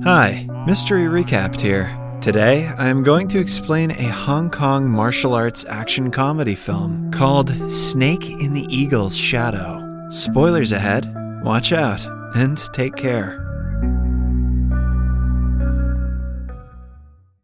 Hi, Mystery Recapped here. Today, I am going to explain a Hong Kong martial arts action comedy film called Snake in the Eagle's Shadow. Spoilers ahead, watch out, and take care.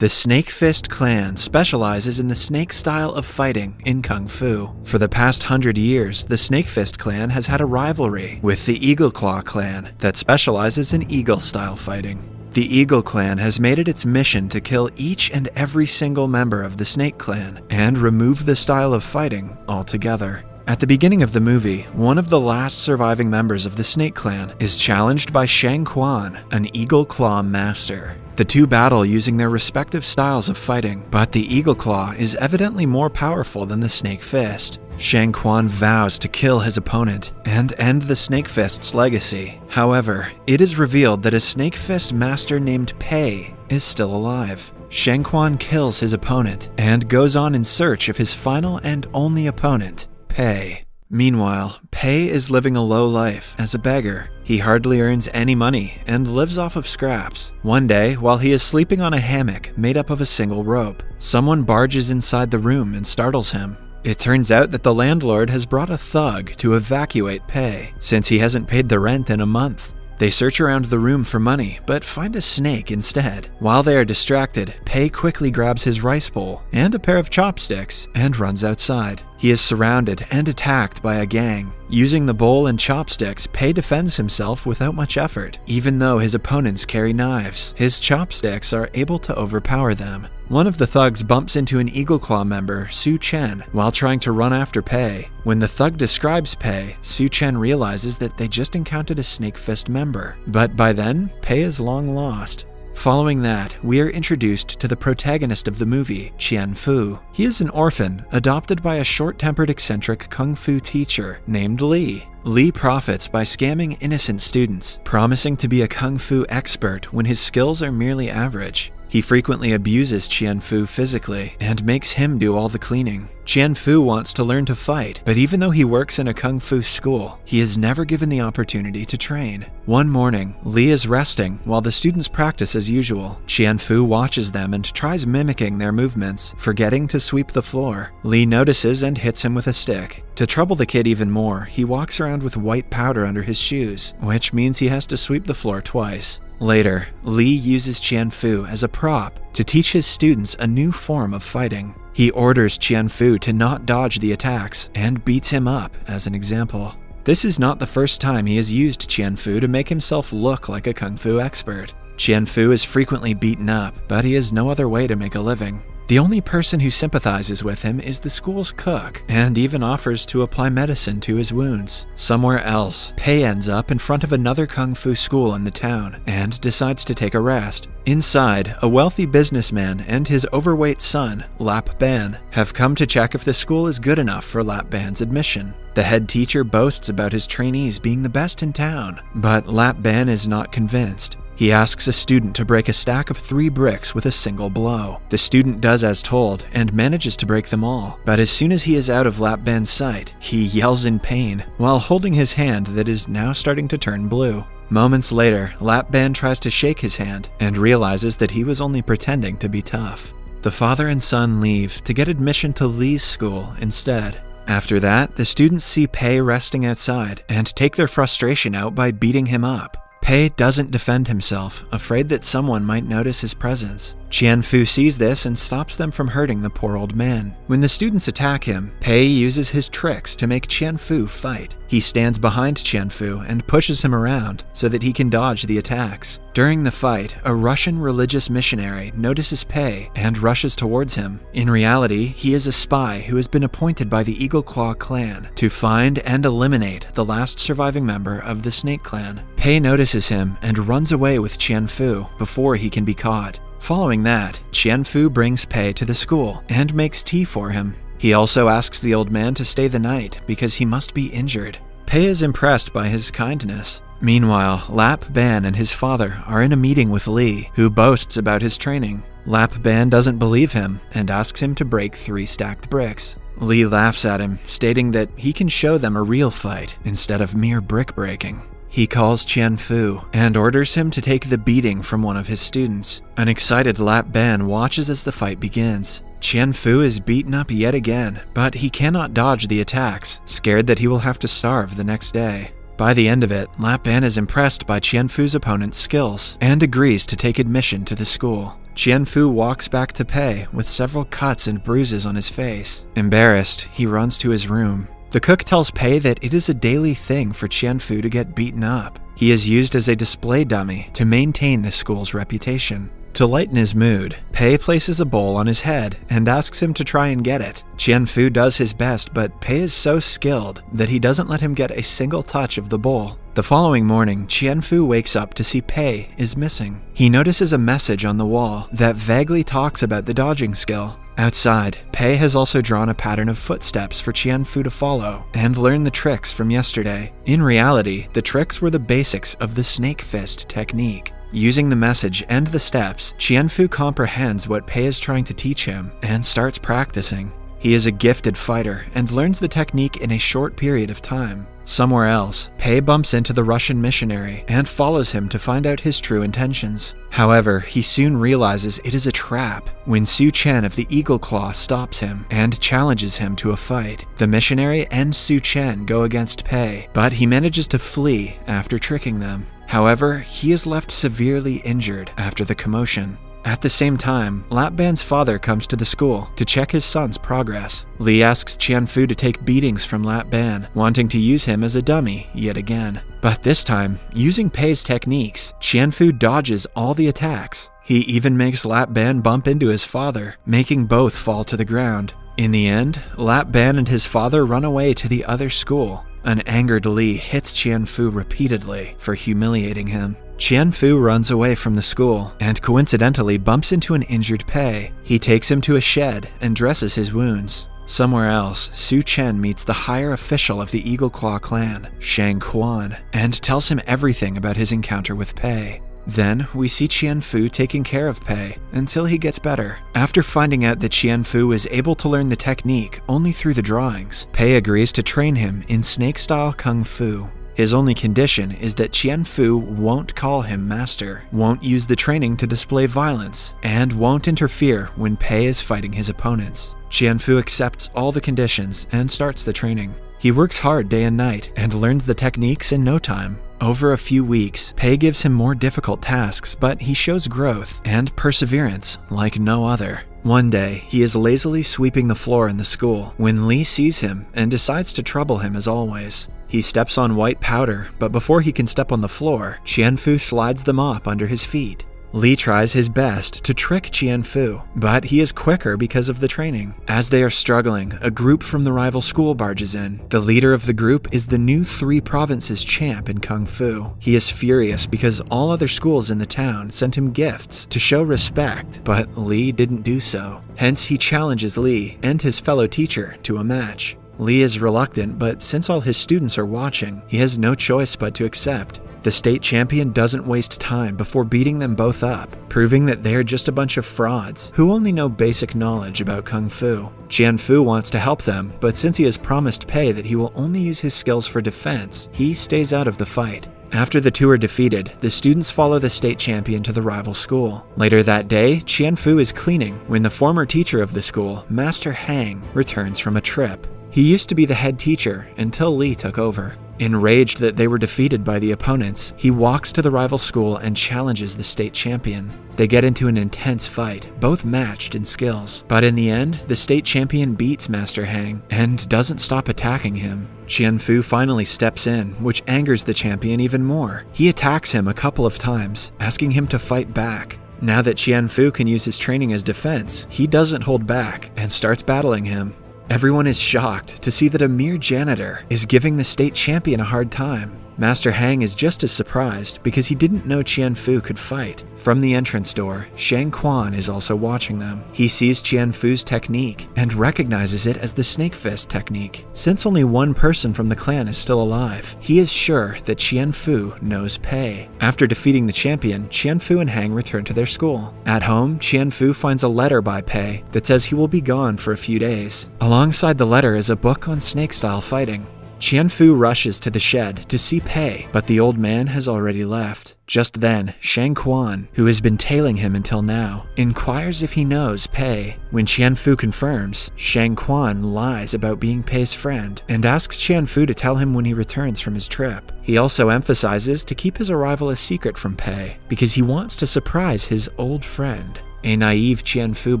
The Snake Fist clan specializes in the snake style of fighting in Kung Fu. For the past 100 years, the Snake Fist clan has had a rivalry with the Eagle Claw clan that specializes in eagle-style fighting. The Eagle clan has made it its mission to kill each and every single member of the Snake clan and remove the style of fighting altogether. At the beginning of the movie, one of the last surviving members of the Snake clan is challenged by Shang Quan, an Eagle Claw master. The two battle using their respective styles of fighting, but the Eagle Claw is evidently more powerful than the Snake Fist. Shang Quan vows to kill his opponent and end the Snake Fist's legacy. However, it is revealed that a Snake Fist master named Pei is still alive. Shang Quan kills his opponent and goes on in search of his final and only opponent, Pei. Meanwhile, Pei is living a low life as a beggar. He hardly earns any money and lives off of scraps. One day, while he is sleeping on a hammock made up of a single rope, someone barges inside the room and startles him. It turns out that the landlord has brought a thug to evacuate Pei, since he hasn't paid the rent in a month. They search around the room for money, but find a snake instead. While they are distracted, Pei quickly grabs his rice bowl and a pair of chopsticks and runs outside. He is surrounded and attacked by a gang. Using the bowl and chopsticks, Pei defends himself without much effort. Even though his opponents carry knives, his chopsticks are able to overpower them. One of the thugs bumps into an Eagle Claw member, Su Chen, while trying to run after Pei. When the thug describes Pei, Su Chen realizes that they just encountered a Snake Fist member. But by then, Pei is long lost. Following that, we are introduced to the protagonist of the movie, KungFu. He is an orphan, adopted by a short-tempered eccentric Kung Fu teacher named Lee. Lee profits by scamming innocent students, promising to be a Kung Fu expert when his skills are merely average. He frequently abuses KungFu physically and makes him do all the cleaning. KungFu wants to learn to fight, but even though he works in a Kung Fu school, he is never given the opportunity to train. One morning, Lee is resting while the students practice as usual. KungFu watches them and tries mimicking their movements, forgetting to sweep the floor. Lee notices and hits him with a stick. To trouble the kid even more, he walks around with white powder under his shoes, which means he has to sweep the floor twice. Later, Lee uses KungFu as a prop to teach his students a new form of fighting. He orders KungFu to not dodge the attacks and beats him up as an example. This is not the first time he has used KungFu to make himself look like a Kung Fu expert. KungFu is frequently beaten up, but he has no other way to make a living. The only person who sympathizes with him is the school's cook, and even offers to apply medicine to his wounds. Somewhere else, Pei ends up in front of another Kung Fu school in the town, and decides to take a rest. Inside, a wealthy businessman and his overweight son, Lap Ban, have come to check if the school is good enough for Lap Ban's admission. The head teacher boasts about his trainees being the best in town, but Lap Ban is not convinced. He asks a student to break a stack of 3 bricks with a single blow. The student does as told and manages to break them all, but as soon as he is out of Lap Ban's sight, he yells in pain while holding his hand that is now starting to turn blue. Moments later, Lap Ban tries to shake his hand and realizes that he was only pretending to be tough. The father and son leave to get admission to Lee's school instead. After that, the students see Pei resting outside and take their frustration out by beating him up. Pei doesn't defend himself, afraid that someone might notice his presence. KungFu sees this and stops them from hurting the poor old man. When the students attack him, Pei uses his tricks to make KungFu fight. He stands behind KungFu and pushes him around so that he can dodge the attacks. During the fight, a Russian religious missionary notices Pei and rushes towards him. In reality, he is a spy who has been appointed by the Eagle Claw clan to find and eliminate the last surviving member of the Snake clan. Pei notices him and runs away with KungFu before he can be caught. Following that, KungFu brings Pei to the school and makes tea for him. He also asks the old man to stay the night because he must be injured. Pei is impressed by his kindness. Meanwhile, Lap Ban and his father are in a meeting with Lee, who boasts about his training. Lap Ban doesn't believe him and asks him to break 3 stacked bricks. Lee laughs at him, stating that he can show them a real fight instead of mere brick breaking. He calls KungFu and orders him to take the beating from one of his students. An excited Lap Ban watches as the fight begins. KungFu is beaten up yet again, but he cannot dodge the attacks, scared that he will have to starve the next day. By the end of it, Lap Ban is impressed by KungFu's opponent's skills and agrees to take admission to the school. KungFu walks back to Pei with several cuts and bruises on his face. Embarrassed, he runs to his room. The cook tells Pei that it is a daily thing for KungFu to get beaten up. He is used as a display dummy to maintain the school's reputation. To lighten his mood, Pei places a bowl on his head and asks him to try and get it. KungFu does his best, but Pei is so skilled that he doesn't let him get a single touch of the bowl. The following morning, KungFu wakes up to see Pei is missing. He notices a message on the wall that vaguely talks about the dodging skill. Outside, Pei has also drawn a pattern of footsteps for KungFu to follow and learn the tricks from yesterday. In reality, the tricks were the basics of the snake fist technique. Using the message and the steps, KungFu comprehends what Pei is trying to teach him and starts practicing. He is a gifted fighter and learns the technique in a short period of time. Somewhere else, Pei bumps into the Russian missionary and follows him to find out his true intentions. However, he soon realizes it is a trap when Su Chen of the Eagle Claw stops him and challenges him to a fight. The missionary and Su Chen go against Pei, but he manages to flee after tricking them. However, he is left severely injured after the commotion. At the same time, Lap Ban's father comes to the school to check his son's progress. Lee asks KungFu to take beatings from Lap Ban, wanting to use him as a dummy yet again. But this time, using Pei's techniques, KungFu dodges all the attacks. He even makes Lap Ban bump into his father, making both fall to the ground. In the end, Lap Ban and his father run away to the other school. An angered Lee hits KungFu repeatedly for humiliating him. KungFu runs away from the school and coincidentally bumps into an injured Pei. He takes him to a shed and dresses his wounds. Somewhere else, Su Chen meets the higher official of the Eagle Claw clan, Shang Quan, and tells him everything about his encounter with Pei. Then, we see KungFu taking care of Pei until he gets better. After finding out that KungFu is able to learn the technique only through the drawings, Pei agrees to train him in snake-style Kung Fu. His only condition is that KungFu won't call him master, won't use the training to display violence, and won't interfere when Pei is fighting his opponents. KungFu accepts all the conditions and starts the training. He works hard day and night and learns the techniques in no time. Over a few weeks, Pei gives him more difficult tasks, but he shows growth and perseverance like no other. One day, he is lazily sweeping the floor in the school when Lee sees him and decides to trouble him as always. He steps on white powder, but before he can step on the floor, KungFu slides the mop under his feet. Lee tries his best to trick KungFu, but he is quicker because of the training. As they are struggling, a group from the rival school barges in. The leader of the group is the new 3 provinces champ in Kung Fu. He is furious because all other schools in the town sent him gifts to show respect, but Lee didn't do so. Hence, he challenges Lee and his fellow teacher to a match. Lee is reluctant, but since all his students are watching, he has no choice but to accept. The state champion doesn't waste time before beating them both up, proving that they're just a bunch of frauds who only know basic knowledge about Kung Fu. KungFu wants to help them, but since he has promised Pei that he will only use his skills for defense, he stays out of the fight. After the two are defeated, the students follow the state champion to the rival school. Later that day, KungFu is cleaning when the former teacher of the school, Master Hang, returns from a trip. He used to be the head teacher until Lee took over. Enraged that they were defeated by the opponents, he walks to the rival school and challenges the state champion. They get into an intense fight, both matched in skills. But in the end, the state champion beats Master Hang and doesn't stop attacking him. KungFu finally steps in, which angers the champion even more. He attacks him a couple of times, asking him to fight back. Now that KungFu can use his training as defense, he doesn't hold back and starts battling him. Everyone is shocked to see that a mere janitor is giving the state champion a hard time. Master Hang is just as surprised because he didn't know KungFu could fight. From the entrance door, Shang Quan is also watching them. He sees KungFu's technique and recognizes it as the snake fist technique. Since only one person from the clan is still alive, he is sure that KungFu knows Pei. After defeating the champion, KungFu and Hang return to their school. At home, KungFu finds a letter by Pei that says he will be gone for a few days. Alongside the letter is a book on snake-style fighting. Qianfu rushes to the shed to see Pei, but the old man has already left. Just then, Shang Quan, who has been tailing him until now, inquires if he knows Pei. When Qianfu confirms, Shang Quan lies about being Pei's friend and asks Qianfu to tell him when he returns from his trip. He also emphasizes to keep his arrival a secret from Pei because he wants to surprise his old friend. A naive Qianfu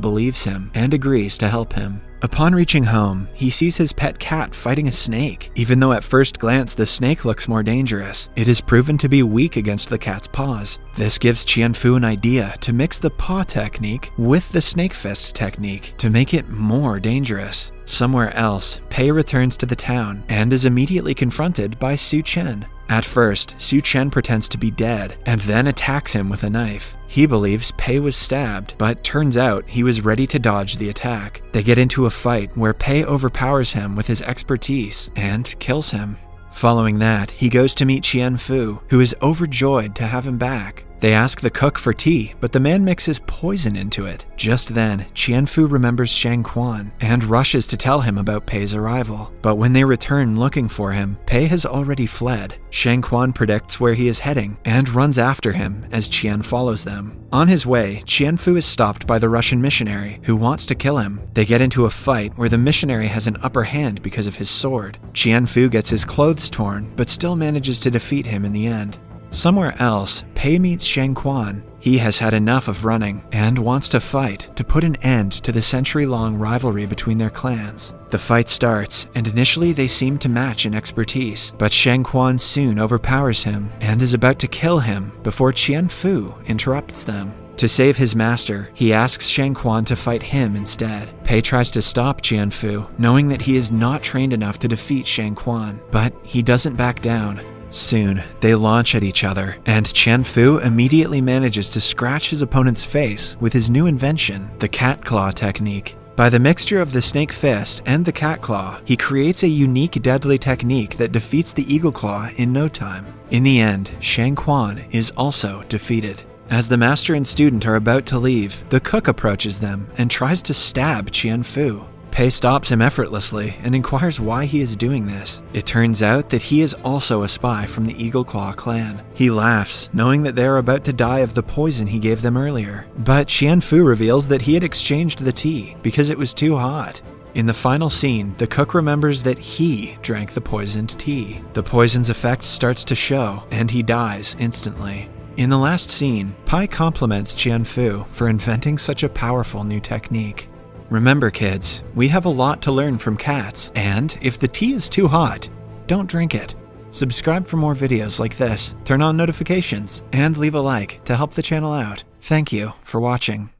believes him and agrees to help him. Upon reaching home, he sees his pet cat fighting a snake. Even though at first glance the snake looks more dangerous, it is proven to be weak against the cat's paws. This gives Qianfu an idea to mix the paw technique with the snake fist technique to make it more dangerous. Somewhere else, Pei returns to the town and is immediately confronted by Su Chen. At first, Su Chen pretends to be dead and then attacks him with a knife. He believes Pei was stabbed, but turns out he was ready to dodge the attack. They get into a fight where Pei overpowers him with his expertise and kills him. Following that, he goes to meet Qianfu, who is overjoyed to have him back. They ask the cook for tea, but the man mixes poison into it. Just then, Qianfu remembers Shang Quan and rushes to tell him about Pei's arrival. But when they return looking for him, Pei has already fled. Shang Quan predicts where he is heading and runs after him as Qian follows them. On his way, Qianfu is stopped by the Russian missionary, who wants to kill him. They get into a fight where the missionary has an upper hand because of his sword. Qianfu gets his clothes torn, but still manages to defeat him in the end. Somewhere else, Pei meets Shang Quan. He has had enough of running and wants to fight to put an end to the century-long rivalry between their clans. The fight starts, and initially they seem to match in expertise, but Shang Quan soon overpowers him and is about to kill him before Qianfu interrupts them. To save his master, he asks Shang Quan to fight him instead. Pei tries to stop Qianfu, knowing that he is not trained enough to defeat Shang Quan, but he doesn't back down. Soon, they launch at each other, and Qianfu immediately manages to scratch his opponent's face with his new invention, the cat claw technique. By the mixture of the snake fist and the cat claw, he creates a unique deadly technique that defeats the eagle claw in no time. In the end, Shang Quan is also defeated. As the master and student are about to leave, the cook approaches them and tries to stab Qianfu. Pei stops him effortlessly and inquires why he is doing this. It turns out that he is also a spy from the Eagle Claw clan. He laughs, knowing that they are about to die of the poison he gave them earlier. But Qianfu reveals that he had exchanged the tea because it was too hot. In the final scene, the cook remembers that he drank the poisoned tea. The poison's effect starts to show, and he dies instantly. In the last scene, Pei compliments Qianfu for inventing such a powerful new technique. Remember kids, we have a lot to learn from cats, and if the tea is too hot, don't drink it. Subscribe for more videos like this, turn on notifications, and leave a like to help the channel out. Thank you for watching.